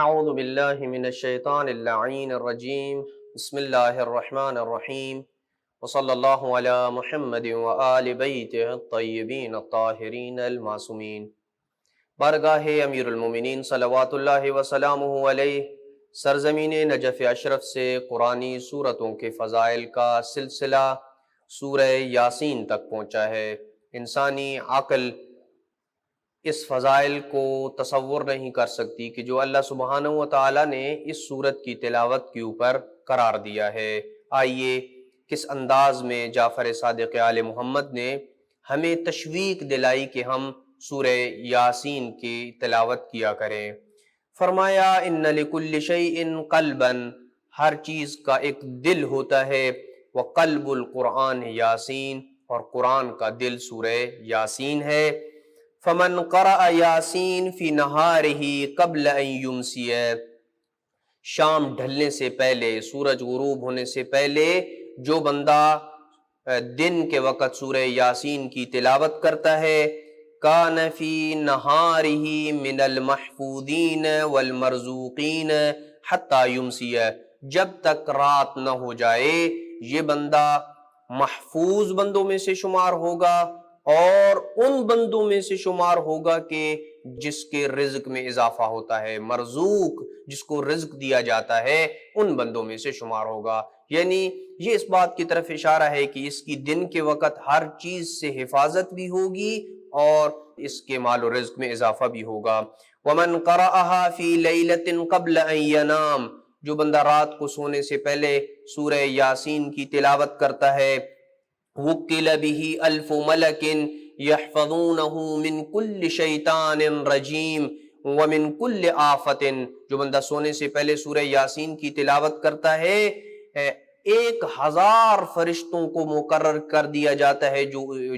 اعوذ باللہ من الشیطان اللعین الرجیم بسم اللہ الرحمن الرحیم وصلی اللہ علی محمد وآل بیتہ الطیبین الطاہرین المعصومین۔ بارگاہ امیر المومنین صلوات اللہ وسلامہ علیہ سرزمین نجف اشرف سے قرآنی سورتوں کے فضائل کا سلسلہ سورہ یاسین تک پہنچا ہے۔ انسانی عقل اس فضائل کو تصور نہیں کر سکتی کہ جو اللہ سبحانہ و تعالیٰ نے اس سورت کی تلاوت کے اوپر قرار دیا ہے۔ آئیے کس انداز میں جعفر صادق آل محمد نے ہمیں تشویق دلائی کہ ہم سورہ یاسین کی تلاوت کیا کریں۔ فرمایا ان لکل شیء قلبا، ہر چیز کا ایک دل ہوتا ہے، وقلب القرآن یاسین، اور قرآن کا دل سورہ یاسین ہے۔ فمن قرأ یاسین فی نہارہ قبل ان یمسی، شام ڈھلنے سے پہلے، سورج غروب ہونے سے پہلے جو بندہ دن کے وقت سورہ یاسین کی تلاوت کرتا ہے، کان فی نہارہ من المحفوظین والمرزوقین حتی یمسی، جب تک رات نہ ہو جائے یہ بندہ محفوظ بندوں میں سے شمار ہوگا اور ان بندوں میں سے شمار ہوگا کہ جس کے رزق میں اضافہ ہوتا ہے، مرزوق جس کو رزق دیا جاتا ہے ان بندوں میں سے شمار ہوگا۔ یعنی یہ اس بات کی طرف اشارہ ہے کہ اس کی دن کے وقت ہر چیز سے حفاظت بھی ہوگی اور اس کے مال و رزق میں اضافہ بھی ہوگا۔ وَمَنْ قَرَأَهَا فِي لَيْلَةٍ قَبْلَ أَنْ يَنَامَ، جو بندہ رات کو سونے سے پہلے سورہ یاسین کی تلاوت کرتا ہے، وُكِّلَ بِهِ أَلْفُ مَلَكٍ يَحْفَظُونَهُ مِنْ كُلِّ شَيْطَانٍ رَجِيمٍ وَمِنْ كُلِّ آفَةٍ، جو بندہ سونے سے پہلے سورہ یاسین کی تلاوت کرتا ہے 1000 فرشتوں کو مقرر کر دیا جاتا ہے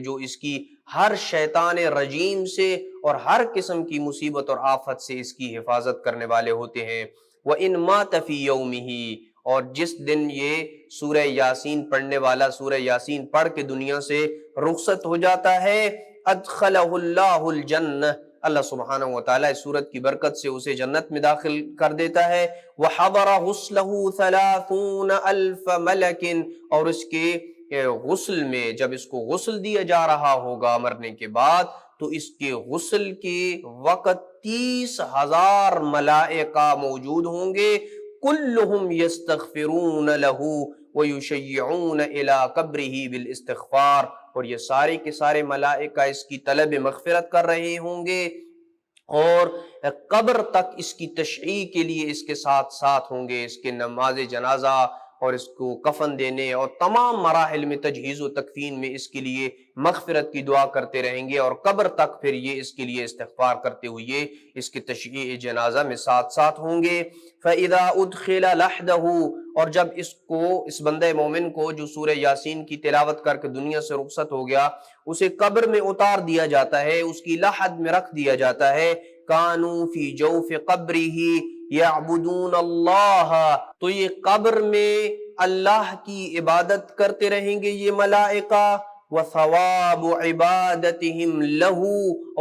جو اس کی ہر شیطان رجیم سے اور ہر قسم کی مصیبت اور آفت سے اس کی حفاظت کرنے والے ہوتے ہیں۔ وَإِن مَاتَ فِي يَوْمِهِ، اور جس دن یہ سورہ یاسین پڑھنے والا سورہ یاسین پڑھ کے دنیا سے رخصت ہو جاتا ہے، ادخلہ اللہ الجنہ، اللہ سبحانہ وتعالیٰ اس سورت کی برکت سے اسے جنت میں داخل کر دیتا ہے۔ وحضر غسلہ 30,000 ملک، اور اس کے غسل میں، جب اس کو غسل دیا جا رہا ہوگا مرنے کے بعد، تو اس کے غسل کے وقت 30,000 ملائکہ موجود ہوں گے، کلہم یستغفرون لہ ویشیعون الی قبرہ بالاستغفار، اور یہ سارے کے سارے ملائکہ اس کی طلب مغفرت کر رہے ہوں گے اور قبر تک اس کی تشییع کے لیے اس کے ساتھ ساتھ ہوں گے، اس کے نماز جنازہ اور اس کو کفن دینے اور تمام مراحل میں تجہیز و تکفین میں اس کے لیے مغفرت کی دعا کرتے رہیں گے، اور قبر تک پھر یہ اس کے لیے استغفار کرتے ہوئے اس کے تشییع جنازہ میں ساتھ ساتھ ہوں گے۔ فَإِذَا أُدْخِلَ لَحْدَهُ، اور جب اس بندہ مومن کو جو سورہ یاسین کی تلاوت کر کے دنیا سے رخصت ہو گیا، اسے قبر میں اتار دیا جاتا ہے، اس کی لحد میں رکھ دیا جاتا ہے، كَانُوا فِي جَوْفِ قَبْرِهِ يَعْبُدُونَ اللَّهَ، تو یہ قبر میں اللہ کی عبادت کرتے رہیں گے یہ ملائکہ، وَثَوَابُ عِبَادَتِهِمْ لَهُ،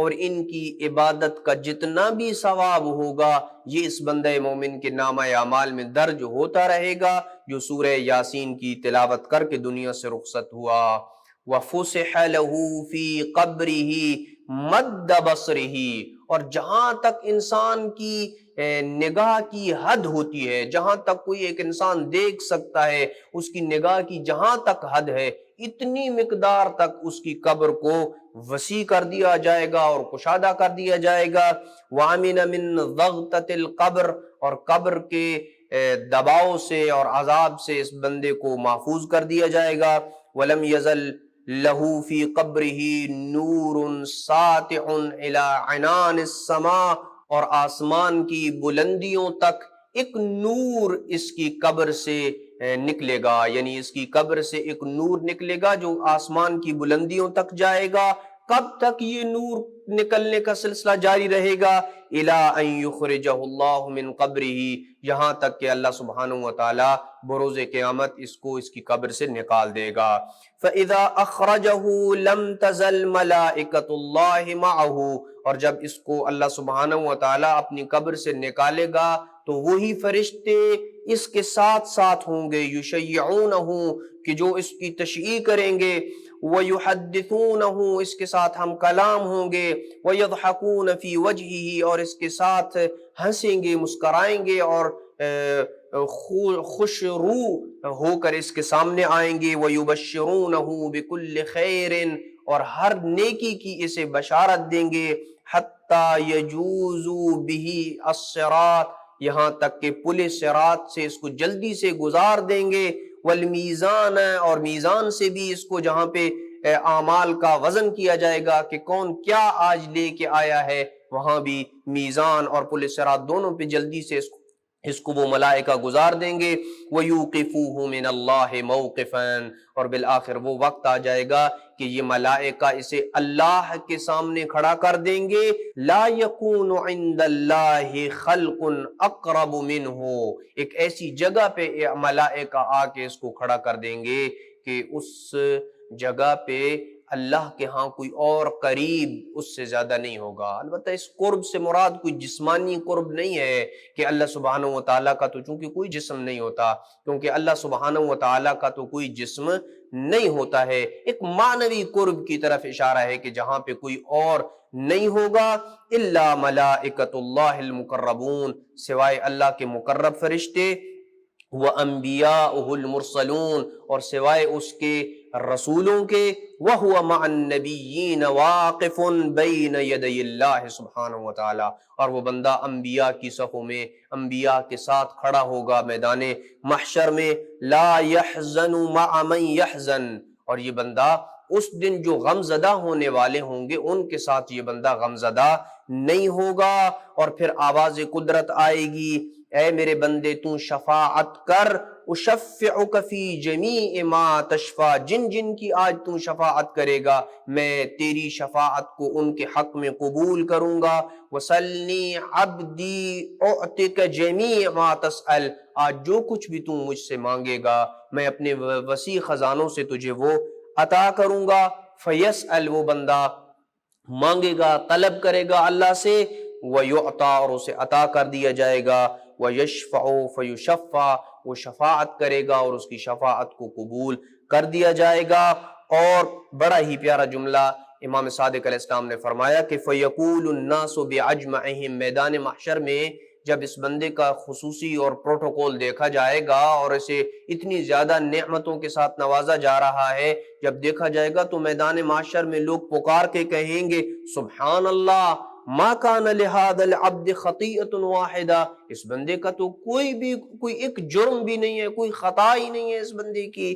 اور ان کی عبادت کا جتنا بھی ثواب ہوگا یہ اس بندہ مومن کے نامہ اعمال میں درج ہوتا رہے گا جو سورہ یاسین کی تلاوت کر کے دنیا سے رخصت ہوا۔ وَفُسِحَ لَهُ فِي قَبْرِهِ مَدَّ بَصْرِهِ، اور جہاں تک انسان کی نگاہ کی حد ہوتی ہے، جہاں تک کوئی ایک انسان دیکھ سکتا ہے، اس کی نگاہ کی جہاں تک حد ہے، اتنی مقدار تک اس کی قبر کو وسیع کر دیا جائے گا اور کشادہ کر دیا جائے گا۔ وَأَمِنَ مِن ضَغْطَةِ الْقَبْرِ، اور قبر کے دباؤ سے اور عذاب سے اس بندے کو محفوظ کر دیا جائے گا۔ وَلَمْ يَزَلْ لَهُ فِي قَبْرِهِ نُورٌ سَاطِعٌ إِلَى عِنَانِ السَّمَاءِ، اور آسمان کی بلندیوں تک ایک نور اس کی قبر سے نکلے گا، یعنی اس کی قبر سے ایک نور نکلے گا جو آسمان کی بلندیوں تک جائے گا۔ کب تک یہ نور نکلنے کا سلسلہ جاری رہے گا، الی ان یخرجہ اللہ من قبرہ، یہاں تک کہ اللہ سبحانہ وتعالی بروز قیامت اس کو اس کی قبر سے نکال دے گا۔ فاذا اخرجہ لم تزل ملائکۃ اللہ معہ، اور جب اس کو اللہ سبحانہ وتعالی اپنی قبر سے نکالے گا تو وہی فرشتے اس کے ساتھ ساتھ ہوں گے، یشیعونہ، کہ جو اس کی تشییع کریں گے، وَيُحَدِّثُونَهُ، اس کے ساتھ ہم کلام ہوں گے، وَيَضْحَكُونَ فِي وَجْهِهِ، اور اس کے ساتھ ہنسیں گے، مسکرائیں گے، اور خوش روح ہو کر اس کے سامنے آئیں گے، وَيُبَشِّرُونَهُ بِكُلِّ خَيْرٍ، اور ہر نیکی کی اسے بشارت دیں گے، حَتَّى يَجُوزُوا بِهِ الصِّرَاطَ، یہاں تک کہ پل صراط سے اس کو جلدی سے گزار دیں گے، والمیزان، اور میزان سے بھی اس کو، جہاں پہ اعمال کا وزن کیا جائے گا کہ کون کیا آج لے کے آیا ہے، وہاں بھی میزان اور پل صراط دونوں پہ جلدی سے اس کو وہ ملائکہ گزار دیں گے۔ وَيُوقِفُوهُ مِنَ اللَّهِ مَوْقِفًا، اور بالآخر وہ وقت آ جائے گا کہ یہ ملائکہ اسے اللہ کے سامنے کھڑا کر دیں گے، لا يَكُونُ عِندَ اللَّهِ خَلْقٌ أَقْرَبُ مِنْهُ، ایک ایسی جگہ پہ ملائکہ آ کے اس کو کھڑا کر دیں گے کہ اس جگہ پہ اللہ کے ہاں کوئی اور قریب اس سے زیادہ نہیں ہوگا۔ البتہ اس قرب سے مراد کوئی جسمانی قرب نہیں ہے کہ اللہ سبحانہ وتعالیٰ کا تو چونکہ کوئی جسم نہیں ہوتا، کیونکہ اللہ سبحانہ وتعالیٰ کا تو کوئی جسم نہیں ہوتا ہے، ایک معنوی قرب کی طرف اشارہ ہے کہ جہاں پہ کوئی اور نہیں ہوگا، الا ملائکۃ اللہ المقربون، سوائے اللہ کے مقرب فرشتے، وَأَنبِيَاؤُهُ الْمُرْسَلُونَ، اور سوائے اس کے رسولوں کے، وَهُوَ مَعَ النَّبِيِّينَ وَاقِفٌ بَيْنَ يَدَيِ اللَّهِ سبحانہ وتعالی، اور وہ بندہ انبیاء کی صفوں میں انبیاء کے ساتھ کھڑا ہوگا میدان محشر میں، لا يحزن مع من يحزن، اور یہ بندہ اس دن جو غم زدہ ہونے والے ہوں گے ان کے ساتھ یہ بندہ غم زدہ نہیں ہوگا۔ اور پھر آواز قدرت آئے گی، اے میرے بندے تو شفاعت کر، اشفعک فی جمیع ما تشفع، جن جن کی آج تو شفاعت کرے گا میں تیری شفاعت کو ان کے حق میں قبول کروں گا، وسلنی عبدی اعطک جمیع ما تسأل، آج جو کچھ بھی تو مجھ سے مانگے گا میں اپنے وسیع خزانوں سے تجھے وہ عطا کروں گا۔ فیسأل، وہ بندہ مانگے گا، طلب کرے گا اللہ سے، وَيُعْطَى، اور اسے عطا کر دیا جائے گا، وَيَشْفَعُ فَيُشَفَّعُ، وہ شفاعت کرے گا اور اس کی شفاعت کو قبول کر دیا جائے گا۔ اور بڑا ہی پیارا جملہ امام صادق علیہ السلام نے فرمایا کہ فَيَقُولُ النَّاسُ بِعَجْمَعِهِمْ، میدان محشر میں جب اس بندے کا خصوصی اور پروٹوکول دیکھا جائے گا اور اسے اتنی زیادہ نعمتوں کے ساتھ نوازا جا رہا ہے، جب دیکھا جائے گا تو میدان محشر میں لوگ پکار کے کہیں گے سبحان اللہ، ما کان لہذا العبد خطیئۃ واحدہ، اس بندے کا تو کوئی ایک جرم بھی نہیں ہے، کوئی خطا ہی نہیں ہے اس بندے کی۔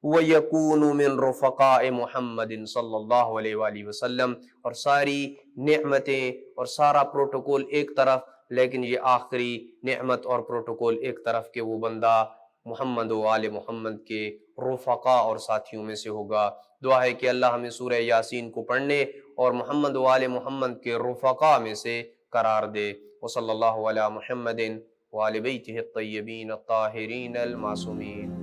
وَيَكُونُ مِن رُفَقَاءِ محمد صلی اللہ علیہ وآلہ وسلم، اور ساری نعمتیں اور سارا پروٹوکول ایک طرف، لیکن یہ آخری نعمت اور پروٹوکول ایک طرف کہ وہ بندہ محمد و آل محمد کے رفقا اور ساتھیوں میں سے ہوگا۔ دعا ہے کہ اللہ ہمیں سورہ یاسین کو پڑھنے اور محمد و آل محمد کے رفقا میں سے قرار دے۔ وصلی اللہ علی محمد وآل بیتہ الطیبین الطاہرین المعصومین۔